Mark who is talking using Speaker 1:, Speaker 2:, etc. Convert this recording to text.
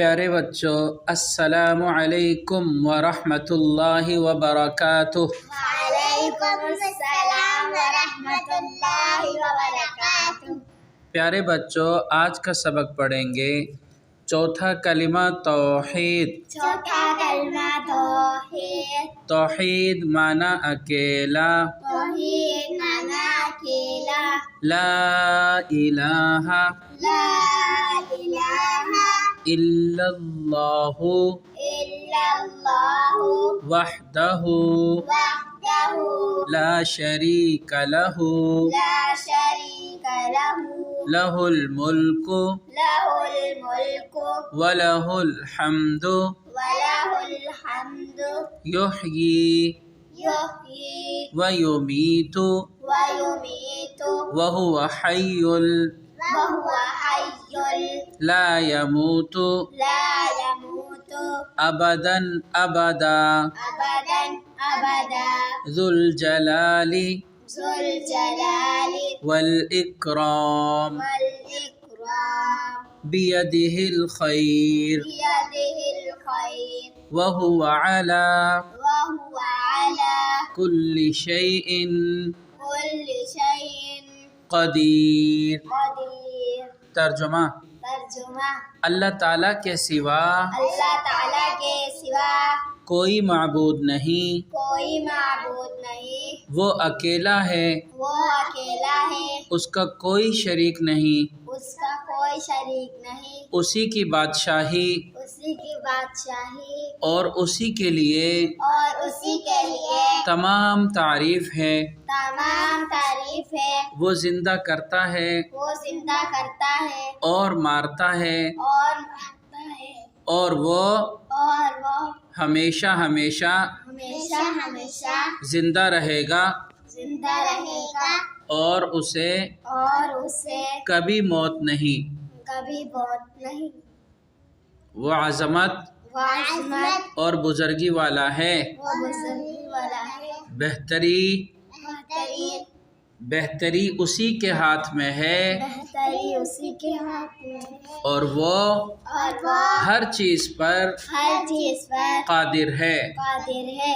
Speaker 1: प्यारे बच्चों, अस्सलामु अलैकुम व रहमतुल्लाहि व बरकातुहू।
Speaker 2: वालेकुम अस्सलाम व रहमतुल्लाहि व बरकातुहू।
Speaker 1: प्यारे बच्चों, आज का सबक पढ़ेंगे चौथा कलिमा तौहीद।
Speaker 2: चौथा कलमा तौहीद।
Speaker 1: तौहीद माना अकेला।
Speaker 2: तौहीद माना अकेला।
Speaker 1: ला इलाहा
Speaker 2: ला इलाहा
Speaker 1: इल्लल्लाहु
Speaker 2: इल्लल्लाहु
Speaker 1: वहदहु
Speaker 2: वहदहु
Speaker 1: ला शरीका लहु
Speaker 2: ला शरीका लहु
Speaker 1: लहुल मुल्कु
Speaker 2: लहुल मुल्कु
Speaker 1: व लहुल हम्दु
Speaker 2: व लहुल हम्दु
Speaker 1: युहयी
Speaker 2: युहयी
Speaker 1: व युमीतु
Speaker 2: व युमीतु
Speaker 1: व हुवा हय्युल
Speaker 2: व हुवा हय्युल
Speaker 1: ला यमूतु
Speaker 2: ला यमूतु
Speaker 1: अबदन अबदा
Speaker 2: अबदन अबदा
Speaker 1: ज़ुल जलाली
Speaker 2: ज़ुल जलाली
Speaker 1: वल इकराम
Speaker 2: वल इकराम
Speaker 1: बियदिहिल खैर
Speaker 2: बियदिहिल खैर
Speaker 1: व हुवा अला
Speaker 2: व हुवा अला
Speaker 1: कुल्लि शैइन
Speaker 2: कुल्लि शैइन
Speaker 1: क़दीर।
Speaker 2: क़दीर।
Speaker 1: तर्जुमा:
Speaker 2: तर्जुमा:
Speaker 1: अल्लाह ताला के सिवा
Speaker 2: अल्लाह ताला के सिवा
Speaker 1: कोई माबूद नहीं,
Speaker 2: कोई माबूद नहीं,
Speaker 1: वो अकेला है,
Speaker 2: वो अकेला है,
Speaker 1: उसका कोई शरीक नहीं,
Speaker 2: उसका कोई शरीक नहीं,
Speaker 1: उसी की बादशाही
Speaker 2: उसी की बादशाही
Speaker 1: और उसी के लिए तमाम तारीफ है।
Speaker 2: तमाम तारीफ है।
Speaker 1: वो जिंदा करता है,
Speaker 2: वो जिंदा करता है
Speaker 1: और मारता है,
Speaker 2: और मारता है,
Speaker 1: और वो
Speaker 2: हमेशा
Speaker 1: हमेशा
Speaker 2: हमेशा
Speaker 1: जिंदा रहेगा,
Speaker 2: जिंदा रहेगा,
Speaker 1: और उसे कभी मौत नहीं।
Speaker 2: कभी मौत नहीं।
Speaker 1: वो अज़मत
Speaker 2: वाज़मत
Speaker 1: और बुजुर्गी वाला है।
Speaker 2: वो बुजुर्गी वाला है।
Speaker 1: बेहतरी उसी के हाथ में है,
Speaker 2: बेहतरी उसी के हाथ में है,
Speaker 1: और वो
Speaker 2: और वो
Speaker 1: हर चीज पर
Speaker 2: कादिर है।
Speaker 1: कादिर है।